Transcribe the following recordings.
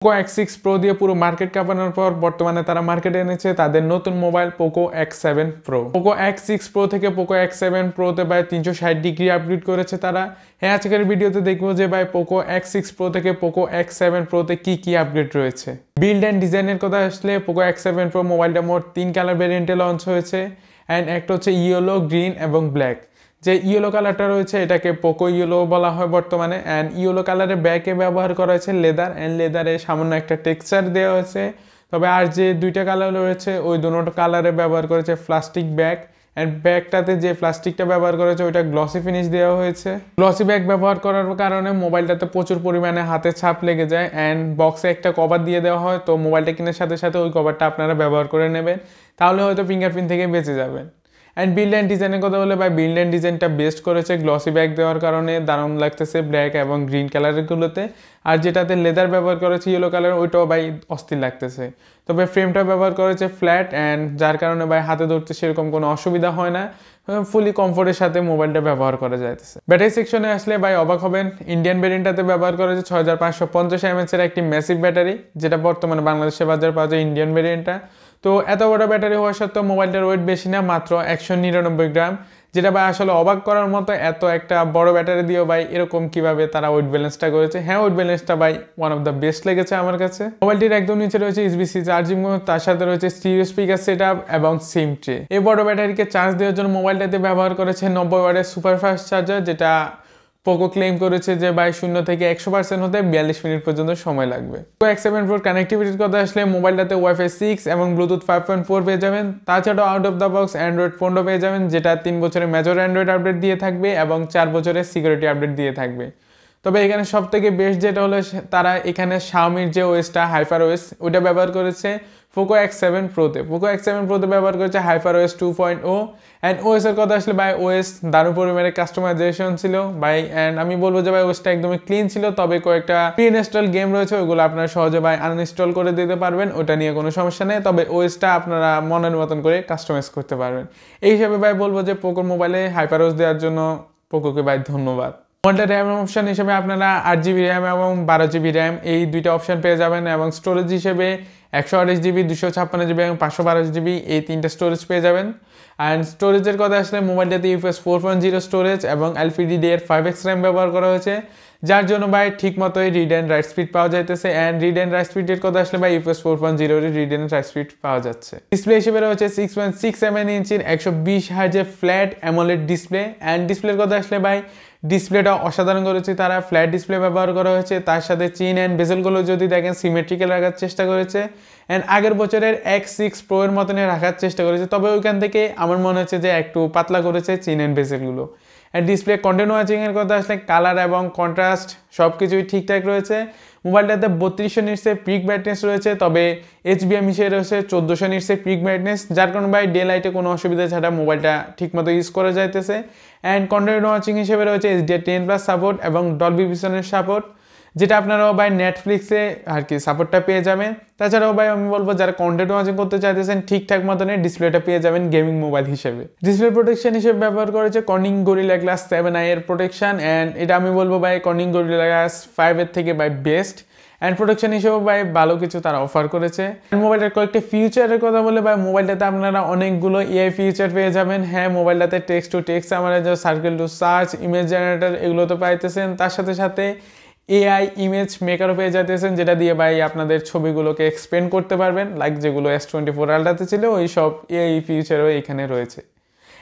Poco X6 Pro দিয়ে পুরো market কাঁপানোর পর বর্তমানে তারা মার্কেটে এনেছে তাদের নতুন mobile Poco X7 Pro। Poco X6 Pro থেকে পোকো X7 Pro তে ভাই 360 ডিগ্রি আপগ্রেড করেছে তারা। হ্যাঁ, আজকের ভিডিওতে দেখবো যে ভাই পোকো X6 Pro থেকে পোকো X7 Pro তে কি আপগ্রেড রয়েছে। বিল্ড অ্যান্ড ডিজাইনের কথা আসলে পোকো X7 Pro মোবাইলটা মোট 3 কালার ভেরিয়েন্টে লঞ্চ হয়েছে। অ্যান্ড একটা হচ্ছে ইয়েলো, গ্রিন এবং ব্ল্যাক। যে ইয়েলো কালারটা রয়েছে এটাকে পোকো ইয়েলো বলা হয় বর্তমানে। অ্যান্ড ইয়েলো কালারের ব্যাকে ব্যবহার করা হয়েছে লেদার, অ্যান্ড লেদারে সামান্য একটা টেক্সচার দেওয়া হয়েছে। তবে আর যে দুইটা কালার রয়েছে ওই দুটো কালারে ব্যবহার করেছে প্লাস্টিক ব্যাগ। অ্যান্ড ব্যাগটাতে যে প্লাস্টিকটা ব্যবহার করেছে ওইটা গ্লসি ফিনিশ দেওয়া হয়েছে। গ্লসি ব্যাগ ব্যবহার করার কারণে মোবাইলটাতে প্রচুর পরিমাণে হাতে ছাপ লেগে যায়। অ্যান্ড বক্সে একটা কভার দিয়ে দেওয়া হয়, তো মোবাইলটা কেনার সাথে সাথে ওই কভারটা আপনারা ব্যবহার করে নেবেন, তাহলে হয়তো ফিঙ্গারপ্রিন্ট থেকে বেঁচে যাবেন। অ্যান্ড বিল্ড অ্যান্ড ডিজাইনের কথা বলে ভাই বিল্ড অ্যান্ড ডিজাইনটা বেস্ট করেছে গ্লসি ব্যাগ দেওয়ার কারণে, দারুণ লাগতেছে ব্ল্যাক এবং গ্রিন কালারগুলোতে। আর যেটাতে লেদার ব্যবহার করেছে ইয়েলো কালার ওইটাও ভাই অস্থির লাগতেছে। তবে ফ্রেমটা ব্যবহার করেছে ফ্ল্যাট, অ্যান্ড যার কারণে ভাই হাতে ধরতে সেরকম কোনো অসুবিধা হয় না, ফুলি কমফোর্টের সাথে মোবাইলটা ব্যবহার করা যাইতেছে। ব্যাটারি সেকশনে আসলে ভাই অবাক হবেন, ইন্ডিয়ান ভেরিয়েন্টটাতে ব্যবহার করেছে 6550 mAh এর একটি ম্যাসিভ ব্যাটারি, যেটা বর্তমানে বাংলাদেশে বাজার পাওয়া যায় ইন্ডিয়ান ভেরিয়েন্টটা। তো এত বড় ব্যাটারি হওয়া সত্ত্বেও মোবাইলটার ওয়েট বেশি না, মাত্র 199 গ্রাম, যেটা ভাই আসলে অবাক করার মতো। এত একটা বড় ব্যাটারি দিয়েও ভাই এরকম কিভাবে তারা ওয়েট ব্যালেন্সটা করেছে। হ্যাঁ, ওয়েট ব্যালেন্সটা ভাই ওয়ান অফ দ্য বেস্ট লেগেছে আমার কাছে। মোবাইলটির একদম নিচে রয়েছে USB-C চার্জিং মোড, তার সাথে রয়েছে স্টিরিও স্পিকার সেটআপ এবং সিম ট্রে। এই বড় ব্যাটারিকে চার্জ দেওয়ার জন্য মোবাইলটাতে ব্যবহার করেছে 90 ওয়াটের সুপারফাস্ট চার্জার, যেটা পোকো ক্লেম করেছে যে ভাই 0 থেকে 100% হতে 42 মিনিট পর্যন্ত সময় লাগবে। পোকো X7 Pro কানেক্টিভিটির কথা আসলে মোবাইলটাতে Wi-Fi 6 এবং ব্লুটুথ 5.4 পেয়ে যাবেন। তাছাড়াও out of the box Android 15 পেয়ে যাবেন, যেটা 3 বছরের মেজর অ্যান্ড্রয়েড আপডেট দিয়ে থাকবে এবং 4 বছরের সিকিউরিটি আপডেট দিয়ে থাকবে। তবে এখানে সব থেকে বেস্ট যেটা হলো তারা এখানে Xiaomi যে ওএসটা HyperOS ওইটা ব্যবহার করেছে পোকো X7 Pro তে। পোকো X7 Pro তে ব্যবহার করেছে HyperOS 2.0। অ্যান্ড ওএস এর কথা আসলে ভাই ওএস দারুণ পরিমাণে কাস্টমাইজেশন ছিল ভাই। অ্যান্ড আমি বলবো যে ভাই ওএসটা একদমই ক্লিন ছিল, তবে কয়েকটা প্রি ইনস্টল গেম রয়েছে ওইগুলো আপনারা সহজে ভাই আনইনস্টল করে দিতে পারবেন, ওটা নিয়ে কোনো সমস্যা নেই। তবে ওএসটা আপনারা মনের মতন করে কাস্টমাইজ করতে পারবেন। এই হিসাবে ভাই বলবো যে পোকোর মোবাইলে HyperOS দেওয়ার জন্য পোকোকে ভাই ধন্যবাদ। মোবাইলটা র্যাম অপশন হিসেবে আপনারা 8GB র্যাম এবং 12GB র্যাম এই দুইটা অপশন পেয়ে যাবেন, এবং স্টোরেজ হিসেবে 128GB, 256GB এবং 512GB এই তিনটা স্টোরেজ পেয়ে যাবেন। অ্যান্ড স্টোরেজের কথা আসলে মোবাইলটাতে UFS 4.0 স্টোরেজ এবং LPDDR5X র্যাম ব্যবহার করা হয়েছে, যার জন্য ভাই ঠিক মতোই রিড অ্যান্ড রাইট স্পিড পাওয়া যাইতেছে। অ্যান্ড রিড অ্যান্ড রাইট স্পিডের কথা আসলে ভাই UFS 4.0 read and right speed পাওয়া যাচ্ছে। ডিসপ্লে হিসেবে রয়েছে 6.67 ইঞ্চির 120 হার্জের ফ্ল্যাট অ্যামোলেড ডিসপ্লে। অ্যান্ড ডিসপ্লের কথা আসলে ভাই ডিসপ্লেটা অসাধারণ করেছে তারা, ফ্ল্যাট ডিসপ্লে ব্যবহার করা হয়েছে, তার সাথে চিন অ্যান্ড বেজেলগুলো যদি দেখেন সিমেট্রিক্যাল রাখার চেষ্টা করেছে। অ্যান্ড আগের বছরের X6 Pro এর মতনই রাখার চেষ্টা করেছে, তবে ওইখান থেকে আমার মনে হচ্ছে যে একটু পাতলা করেছে চিন অ্যান্ড বেজেলগুলো। অ্যান্ড ডিসপ্লে কন্টেন্ট ওয়াচিংয়ের কথা আসলে কালার এবং কন্ট্রাস্ট সব কিছুই ঠিকঠাক রয়েছে। মোবাইলটাতে 3200 নিটসের পিক ব্রাইটনেস রয়েছে, তবে HBM হিসেবে রয়েছে 1400 নিটসের পিক ব্রাইটনেস, যার কারণে ভাই ডে লাইটে কোনো অসুবিধা ছাড়া মোবাইলটা ঠিকমতো ইউজ করা যাইতেছে। অ্যান্ড কন্টেন্ট ওয়াচিং হিসেবে রয়েছে HDR10+ সাপোর্ট এবং ডলবি ভিশনের সাপোর্ট, যেটা আপনারাও ভাই নেটফ্লিক্সে আর কি সাপোর্টটা পেয়ে যাবেন। তাছাড়াও ভাই আমি বলবো যারা কন্টেন্ট ওয়াচিং করতে চাইতেছেন ঠিকঠাক মতনে ডিসপ্লেটা পেয়ে যাবেন গেমিং মোবাইল হিসেবে। ডিসপ্লে প্রোটেকশন হিসেবে ব্যবহার করেছে কর্নিং গরিলা গ্লাস 7i এর প্রোটেকশন। অ্যান্ড এটা আমি বলবো ভাই কর্নিং গরিলা গ্লাস 5 এর থেকে ভাই বেস্ট। অ্যান্ড প্রোটেকশন হিসেবে ভাই ভালো কিছু তারা অফার করেছে। মোবাইলটার কয়েকটি ফিউচারের কথা বলে ভাই মোবাইলটাতে আপনারা অনেকগুলো AI ফিউচার পেয়ে যাবেন। হ্যাঁ, মোবাইলটাতে text to text summariser, circle to search, image generator এগুলো তো পাইতেছেন, তার সাথে সাথে AI ইমেজ মেকারও পেয়ে যাইতেছেন, যেটা দিয়ে ভাই আপনাদের ছবিগুলোকে এক্সপেন্ড করতে পারবেন, লাইক যেগুলো S24 আলট্রাতে ছিল ওই সব AI ফিউচারও এখানে রয়েছে।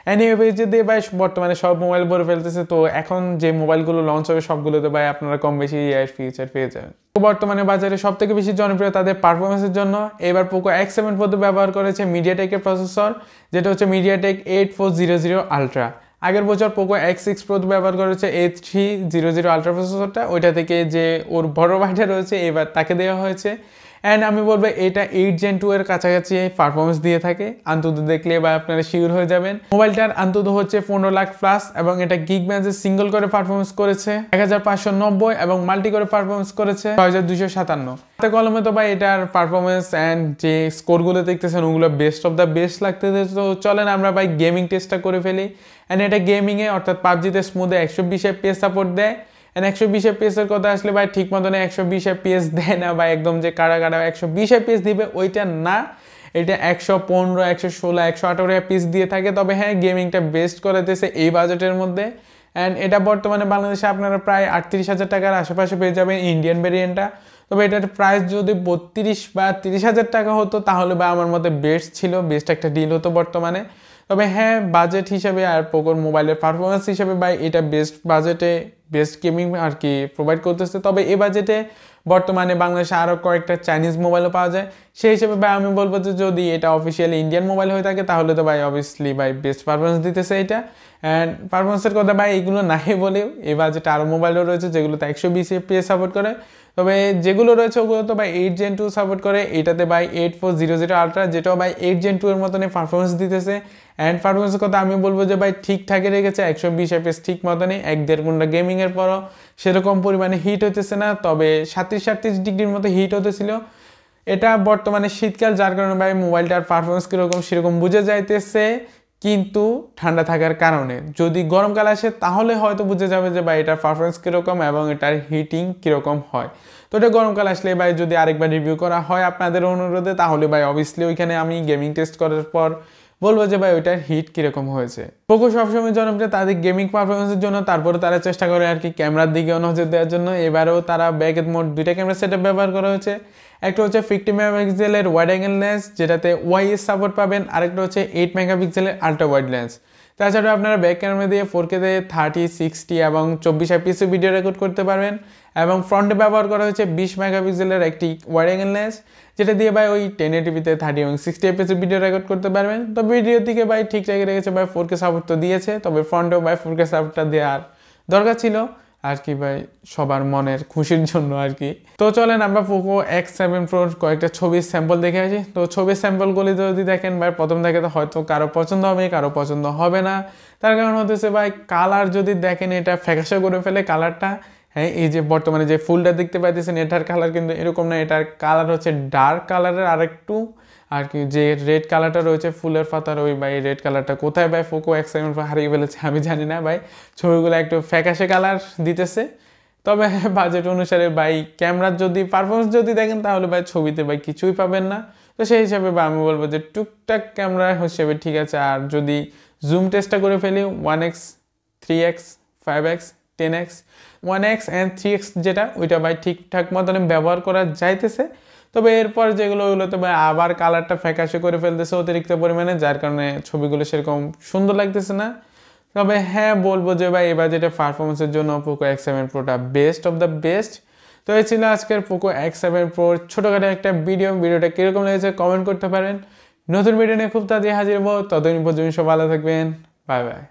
অ্যান্ড এই ফিউচার দিয়ে ভাই বর্তমানে সব মোবাইল ভরে ফেলতেছে, তো এখন যে মোবাইলগুলো লঞ্চ হবে সবগুলোতে ভাই আপনারা কম বেশি AI ফিউচার পেয়ে যাবেন। তো বর্তমানে বাজারে সব থেকে বেশি জনপ্রিয় তাদের পারফরমেন্সের জন্য এবার পোকো X7 Pro ব্যবহার করেছে মিডিয়াটেকের প্রসেসর, যেটা হচ্ছে মিডিয়াটেক 8400 আলট্রা। আগের বছর পোকো X6 Pro ব্যবহার করেছে A300 আলট্রা প্রসেসরটা, ওইটা থেকে যে ওর বড় ভাইটা রয়েছে এবার তাকে দেওয়া হয়েছে। অ্যান্ড আমি বলবো এটা 8 Gen 2 এর কাছাকাছি পারফরমেন্স দিয়ে থাকে, আন্তত দেখলে বা আপনারা শিওর হয়ে যাবেন। মোবাইলটার আন্তত হচ্ছে 15 লাখ প্লাস, এবং এটা গিগব্যান্ডে সিঙ্গল করে পারফরমেন্স করেছে 1590 এবং মাল্টি করে পারফরমেন্স করেছে 6257। হাতে কলমে তো ভাই এটার পারফরমেন্স অ্যান্ড যে স্কোরগুলো দেখতেছেন ওগুলো বেস্ট অফ দ্য বেস্ট লাগতেছে। তো চলেন আমরা ভাই গেমিং টেস্টটা করে ফেলি। অ্যান্ড এটা গেমিংয়ে অর্থাৎ পাবজিতে স্মুথে 120 FPS সাপোর্ট দেয়। 120 FPS এর কথা আসলে ভাই ঠিক মতন 120 FPS দেয় না, বা একদম যে কাড়া কাড়া 120 FPS দিবে ওইটা না, এটা 115, 116, 118 FPS দিয়ে থাকে। তবে হ্যাঁ, গেমিংটা বেস্ট করে দিয়েছে এই বাজেটের মধ্যে। অ্যান্ড এটা বর্তমানে বাংলাদেশে আপনারা প্রায় 38,000 টাকার আশেপাশে পেয়ে যাবেন ইন্ডিয়ান ভেরিয়েন্টটা। তবে এটার প্রাইস যদি 32 বা 30,000 টাকা হতো তাহলে বা আমার মতে বেস্ট ছিল, বেস্ট একটা ডিল হতো বর্তমানে। তবে হ্যাঁ, বাজেট হিসাবে আর পোকোর মোবাইলের পারফরমেন্স হিসাবে ভাই এটা বেস্ট বাজেটে বেস্ট গেমিং আর কি প্রোভাইড করতেছে। তবে এই বাজেটে বর্তমানে বাংলাদেশে আরও কয়েকটা চাইনিজ মোবাইলও পাওয়া যায়, সেই হিসেবে ভাই আমি বলবো যে যদি এটা অফিসিয়ালি ইন্ডিয়ান মোবাইল হয়ে থাকে তাহলে তো ভাই অবভিয়াসলি ভাই বেস্ট পারফরমেন্স দিতেছে এটা। অ্যান্ড পারফরমেন্সের কথা ভাই এইগুলো নাই বলে এই বাজেটে আরও মোবাইলও রয়েছে যেগুলোতে 120 FPS সাপোর্ট করে। তবে যেগুলো রয়েছে ওগুলো তো ভাই 8 Gen 2 সাপোর্ট করে, এটাতে ভাই 8400 আলট্রা, যেটাও ভাই 8 Gen 2 এর মতনই পারফরমেন্স দিতেছে। অ্যান্ড পারফরমেন্সের কথা আমি বলবো যে ভাই ঠিকঠাকই রেখেছে, 120 FPS ঠিক মতনই, 1-1.5 ঘন্টা গেমিংয়ের পরও সেরকম পরিমাণে হিট হতেছে না। তবে 37-38 ডিগ্রির মতো হিট হতেছিল। এটা বর্তমানে শীতকাল, যার কারণে ভাই মোবাইলটার পারফরমেন্স কীরকম সেরকম বুঝে যাইতেছে, কিন্তু ঠান্ডা থাকার কারণে। যদি গরমকাল আসে তাহলে হয়তো বুঝে যাবে যে ভাই এটার পারফরমেন্স কীরকম এবং এটার হিটিং কীরকম হয়। তো এটা গরমকাল আসলে ভাই যদি আরেকবার রিভিউ করা হয় আপনাদের অনুরোধে, তাহলে ভাই অবভিয়াসলি ওইখানে আমি গেমিং টেস্ট করার পর বলবো যে ভাই ওইটার হিট কীরকম হয়েছে। পোকো সবসময় জনপ্রিয় তাদের গেমিং পারফরমেন্সের জন্য, তারপরে তারা চেষ্টা করে আর কি ক্যামেরার দিকেও নজর দেওয়ার জন্য। এবারেও তারা ব্যাকের মোড দুইটা ক্যামেরা সেটআপ ব্যবহার করা হয়েছে। একটা হচ্ছে 50 মেগাপিক্সেলের ওয়াইড অ্যাঙ্গেল লেন্স, যেটাতে ওয়াইএস সাপোর্ট পাবেন, আরেকটা হচ্ছে 8 মেগাপিক্সেলের আল্ট্রা ওয়াইড লেন্স। তাছাড়া আপনারা ব্যাক ক্যামেরা দিয়ে 4K তে 30, 60 এবং 24 FPS ভিডিও রেকর্ড করতে পারবেন। এবং ফ্রন্টে ব্যবহার করা হয়েছে 20 মেগাপিক্সেলের একটি ওয়াইড অ্যাঙ্গেল লেন্স, যেটা দিয়ে ভাই ওই 1080p-তে 30 এবং 60 FPS ভিডিও রেকর্ড করতে পারবেন। তো ভিডিওর দিকে ভাই ঠিকঠাকই রেখেছে, ভাই 4K সাপোর্ট তো দিয়েছে, তবে ফ্রন্টেও ভাই 4K সাপোর্টটা দেওয়ার দরকার ছিল আর কি ভাই, সবার মনের খুশির জন্য আর কি। তো চলেন আমরা পোকো X7 Proর কয়েকটা ছবির স্যাম্পল দেখে আসি। তো ছবির স্যাম্পলগুলি যদি দেখেন ভাই, প্রথম দেখে তো হয়তো কারো পছন্দ হবে, কারো পছন্দ হবে না। তার কারণ হতেছে ভাই কালার যদি দেখেন এটা ফ্যাকাশে করে ফেলে কালারটা। হ্যাঁ, এই যে বর্তমানে যে ফুলটা দেখতে পাইতেছেন এটার কালার কিন্তু এরকম না, এটার কালার হচ্ছে ডার্ক কালারের আরেকটু আর কি। যে রেড কালারটা রয়েছে ফুলের পাতার, ওই ভাই রেড কালারটা কোথায় ভাই পোকো X7 Pro হারিয়ে ফেলেছে আমি জানি না ভাই। ছবিগুলো একটু ফ্যাকাশে কালার দিতেছে। তবে বাজেট অনুসারে ভাই ক্যামেরার যদি পারফরমেন্স যদি দেখেন তাহলে ভাই ছবিতে ভাই কিছুই পাবেন না। তো সেই হিসাবে ভাই আমি বলবো যে টুকটাক ক্যামেরা হিসেবে ঠিক আছে। আর যদি জুম টেস্টটা করে ফেলি 1x, 3x, 5x, 10x, 1x and 3x যেটা, ওইটা ভাই ঠিকঠাক মতন ব্যবহার করা যাইতেছে। তবে এরপর যেগুলো ওগুলোতে ভাই আবার কালারটা ফ্যাকাশে করে ফেলতেছে অতিরিক্ত পরিমাণে, যার কারণে ছবিগুলো সেরকম সুন্দর লাগতেছে না। তবে হ্যাঁ, বলবো যে ভাই এই বাজেটে পারফরমেন্সের জন্য পোকো X7 Proটা বেস্ট অফ দ্য বেস্ট। তো এই ছিল আজকের পোকো X7 Proর ছোটোখাটো একটা ভিডিওটা কীরকম লেগেছে কমেন্ট করতে পারেন। নতুন ভিডিও নিয়ে খুব তাড়াতাড়ি হাজির হবো, ততদিন পর্যন্ত সব ভালো থাকবেন, বাই বাই।